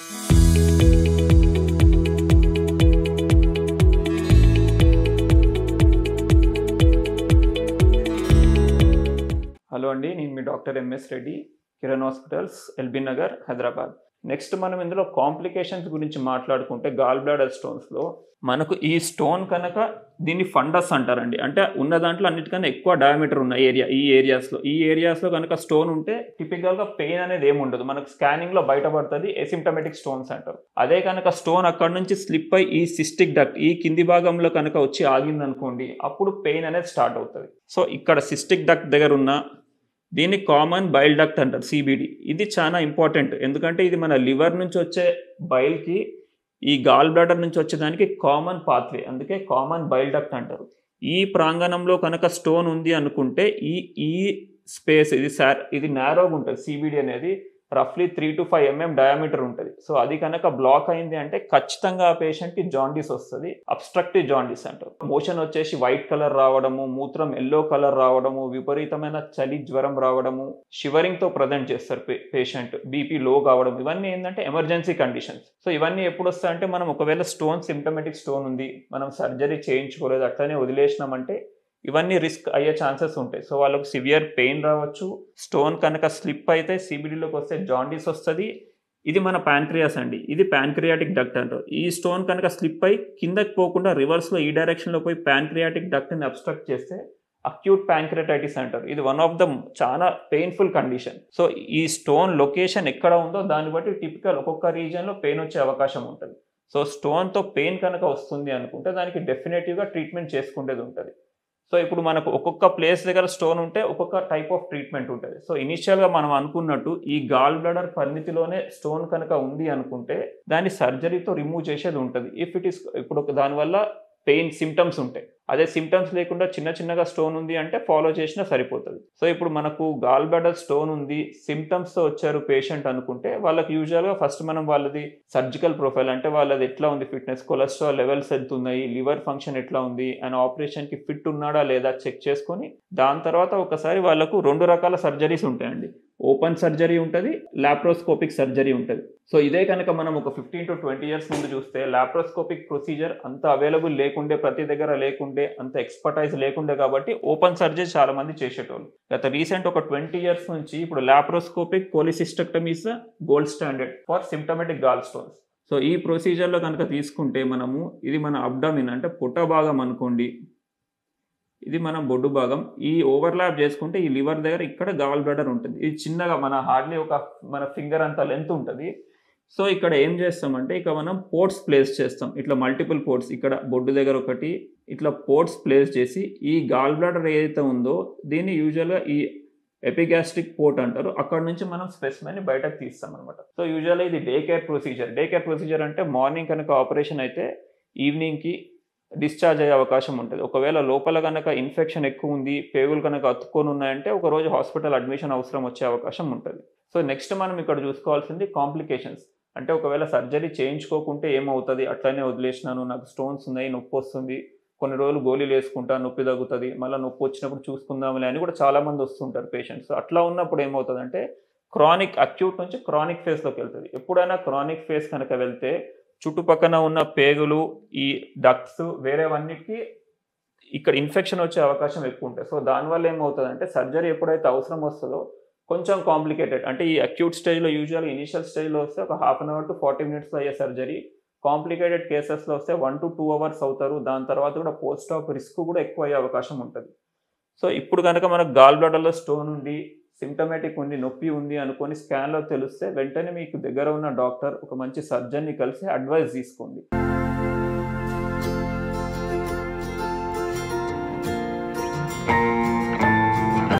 Hello అండి, నేను మీ doctor MS Reddy, Kiran hospitals, LB Nagar, Hyderabad. Next మనం ఇందులో కాంప్లికేషన్స్ గురించి మాట్లాడుకుంటే గాల్ బ్లాడర్ స్టోన్స్లో మనకు ఈ స్టోన్ కనుక దీన్ని ఫండస్ అంటారండి. అంటే ఉన్న దాంట్లో అన్నిటికన్నా ఎక్కువ డయామీటర్ ఉన్న ఈ ఏరియాస్లో కనుక స్టోన్ ఉంటే టిపికల్గా పెయిన్ అనేది ఏమి ఉండదు, మనకు స్కానింగ్లో బయటపడుతుంది, ఎసిమ్టమెటిక్ స్టోన్స్ అంటారు. అదే కనుక స్టోన్ అక్కడ నుంచి స్లిప్ అయి ఈ సిస్టిక్ డక్ట్ ఈ కింది భాగంలో కనుక వచ్చి ఆగిందనుకోండి, అప్పుడు పెయిన్ అనేది స్టార్ట్ అవుతుంది. సో ఇక్కడ సిస్టిక్ డక్ట్ దగ్గర ఉన్న దీన్ని కామన్ బైల్ డక్ట్ అంటారు, సిబిడి. ఇది చాలా ఇంపార్టెంట్, ఎందుకంటే ఇది మన లివర్ నుంచి వచ్చే బైల్కి ఈ గాల్ బ్లాడర్ నుంచి వచ్చేదానికి కామన్ పాత్వే, అందుకే కామన్ బైల్ డక్ట్ అంటారు. ఈ ప్రాంగణంలో కనుక స్టోన్ ఉంది అనుకుంటే ఈ ఈ స్పేస్ ఇది నారోగా ఉంటుంది. సిబిడి అనేది రఫ్లీ 3 to 5 mm డయామీటర్ ఉంటుంది. సో అది కనుక బ్లాక్ అయింది అంటే ఖచ్చితంగా ఆ పేషెంట్కి జాండీస్ వస్తుంది, అబ్స్ట్రక్టివ్ జాండీస్ అంటారు. మోషన్ వచ్చేసి వైట్ కలర్ రావడము, మూత్రం ఎల్లో కలర్ రావడము, విపరీతమైన చలి జ్వరం రావడము, షివరింగ్తో ప్రజెంట్ చేస్తారు పేషెంట్, బీపీ లో కావడం, ఇవన్నీ ఏంటంటే ఎమర్జెన్సీ కండిషన్స్. సో ఇవన్నీ ఎప్పుడు వస్తాయంటే మనం ఒకవేళ సిమ్టమెటిక్ స్టోన్ ఉంది, మనం సర్జరీ చేయించుకోలేదు, అట్లనే వదిలేసినామంటే ఇవన్నీ రిస్క్ అయ్యే ఛాన్సెస్ ఉంటాయి. సో వాళ్ళకు సివియర్ పెయిన్ రావచ్చు, స్టోన్ కనుక స్లిప్ అయితే సిబిడిలోకి వస్తే జాండీస్ వస్తుంది. ఇది మన ప్యాంక్రియాస్ అండి, ఇది ప్యాంక్రియాటిక్ డక్ట్ అంటారు. ఈ స్టోన్ కనుక స్లిప్ అయి కిందకి పోకుండా రివర్స్లో ఈ డైరెక్షన్లో పోయి ప్యాంక్రియాటిక్ డక్ట్ని అబ్స్ట్రక్ట్ చేస్తే అక్యూట్ ప్యాంక్రియాటైటిస్ అంటారు. ఇది వన్ ఆఫ్ ద చాలా పెయిన్ఫుల్ కండిషన్. సో ఈ స్టోన్ లొకేషన్ ఎక్కడ ఉందో దాన్ని బట్టి టిపికల్ ఒక్కొక్క రీజియన్లో పెయిన్ వచ్చే అవకాశం ఉంటుంది. సో స్టోన్తో పెయిన్ కనుక వస్తుంది అనుకుంటే దానికి డెఫినెటివ్గా ట్రీట్మెంట్ చేసుకునేది ఉంటుంది. సో ఇప్పుడు మనకు ఒక్కొక్క ప్లేస్ దగ్గర స్టోన్ ఉంటే ఒక్కొక్క టైప్ ఆఫ్ ట్రీట్మెంట్ ఉంటుంది. సో ఇనిషియల్గా మనం అనుకున్నట్టు ఈ గాల్ బ్లాడర్ పరిమితిలోనే స్టోన్ కనుక ఉంది అనుకుంటే దాన్ని సర్జరీతో రిమూవ్ చేసేది ఉంటుంది. ఇప్పుడు దానివల్ల పెయిన్ సిమ్టమ్స్ ఉంటాయి. అదే సిమ్టమ్స్ లేకుండా చిన్నగా స్టోన్ ఉంది అంటే ఫాలో చేసినా సరిపోతుంది. సో ఇప్పుడు మనకు గాల్ బ్లాడర్ స్టోన్ ఉంది, సిమ్టమ్స్తో వచ్చారు పేషెంట్ అనుకుంటే వాళ్ళకి యూజువల్గా ఫస్ట్ మనం వాళ్ళది సర్జికల్ ప్రొఫైల్, అంటే వాళ్ళది ఎట్లా ఉంది ఫిట్నెస్, కొలెస్ట్రాల్ లెవెల్స్ ఎంత ఉన్నాయి, లివర్ ఫంక్షన్ ఎట్లా ఉంది, అండ్ ఆపరేషన్కి ఫిట్ ఉన్నాడా లేదా చెక్ చేసుకొని దాని తర్వాత ఒకసారి వాళ్ళకు 2 రకాల సర్జరీస్ ఉంటాయండి. ఓపెన్ సర్జరీ ఉంటుంది, లాప్రోస్కోపిక్ సర్జరీ ఉంటుంది. సో ఇదే కనుక మనం ఒక 15 to 20 years ముందు చూస్తే లాప్రోస్కోపిక్ ప్రొసీజర్ అంత అవైలబుల్ లేకుండే, ప్రతి దగ్గర లేకుండే, అంత ఎక్స్పర్టైజ్ లేకుండే, కాబట్టి ఓపెన్ సర్జరీ చాలా మంది చేసేటోళ్ళు. గత రీసెంట్ ఒక 20 years నుంచి ఇప్పుడు laparoscopic cholecystectomy is gold standard for symptomatic gall stones. So ఈ ప్రొసీజర్లో కనుక తీసుకుంటే మనము ఇది మన అబ్డామిన్ అంటే పొట్ట భాగం అనుకోండి, ఇది మన బొడ్డు భాగం, ఈ ఓవర్లాప్ చేసుకుంటే ఈ లివర్ దగ్గర ఇక్కడ గాల్ బ్లాడర్ ఉంటుంది. ఇది చిన్నగా హార్డ్లీ మన ఫింగర్ అంత లెంత్ ఉంటుంది. సో ఇక్కడ ఏం చేస్తామంటే ఇక మనం పోర్ట్స్ ప్లేస్ చేస్తాం, ఇట్లా మల్టిపుల్ పోర్ట్స్, ఇక్కడ బొడ్డు దగ్గర ఒకటి, ఇట్లా పోర్ట్స్ ప్లేస్ చేసి ఈ గాల్ బ్లాడర్ ఏదైతే ఉందో దీన్ని యూజువల్గా ఈ ఎపిగాస్ట్రిక్ పోర్ట్ అంటారు, అక్కడ నుంచి మనం స్పెసిమెన్ని బయటకు తీస్తాం అనమాట. సో యూజువల్గా ఇది డే కేర్ ప్రొసీజర్ అంటే మార్నింగ్ కనుక ఆపరేషన్ అయితే ఈవినింగ్కి డిశ్చార్జ్ అయ్యే అవకాశం ఉంటుంది. ఒకవేళ లోపల కనుక ఇన్ఫెక్షన్ ఎక్కువ ఉంది, పేగులు కనుక అతుక్కొని ఉన్నాయంటే ఒకరోజు హాస్పిటల్ అడ్మిషన్ అవసరం వచ్చే అవకాశం ఉంటుంది. సో నెక్స్ట్ మనం ఇక్కడ చూసుకోవాల్సింది కాంప్లికేషన్స్. అంటే ఒకవేళ సర్జరీ చేయించుకోకుంటే ఏమవుతుంది, అట్లనే వదిలేసినాను, నాకు స్టోన్స్ ఉన్నాయి, నొప్పి వస్తుంది, కొన్ని రోజులు గోళీలు వేసుకుంటా, నొప్పి తగ్గుతుంది, మళ్ళీ నొప్పి వచ్చినప్పుడు చూసుకుందాంలే అని కూడా చాలామంది వస్తుంటారు పేషెంట్స్. అట్లా ఉన్నప్పుడు ఏమవుతుందంటే అక్యూట్ నుంచి క్రానిక్ ఫేజ్లోకి వెళ్తుంది. ఎప్పుడైనా క్రానిక్ ఫేజ్ కనుక వెళ్తే చుట్టుపక్కన ఉన్న పేగులు, ఈ డక్ట్స్ వేరేవన్నిటికీ ఇక్కడ ఇన్ఫెక్షన్ వచ్చే అవకాశం ఎక్కువ ఉంటుంది. సో దానివల్ల ఏమవుతుందంటే సర్జరీ ఎప్పుడైతే అవసరం వస్తుందో కొంచెం కాంప్లికేటెడ్, అంటే ఈ అక్యూట్ స్టేజ్లో యూజువల్గా ఇనిషియల్ స్టేజ్లో వస్తే ఒక 1/2 hour to 40 minutes అయ్యే సర్జరీ, కాంప్లికేటెడ్ కేసెస్లో వస్తే 1 to 2 hours అవుతారు. దాని తర్వాత కూడా పోస్ట్ ఆప్ రిస్క్ కూడా ఎక్కువ అయ్యే అవకాశం ఉంటుంది. సో ఇప్పుడు కనుక మనకు గాల్ బ్లాడర్లో స్టోన్ ఉంది, సిమ్టమేటిక్ ఉంది, నొప్పి ఉంది అనుకొని స్కాన్లో తెలిస్తే వెంటనే మీకు దగ్గర ఉన్న డాక్టర్, ఒక మంచి సర్జన్ని కలిసి అడ్వైస్ తీసుకోండి.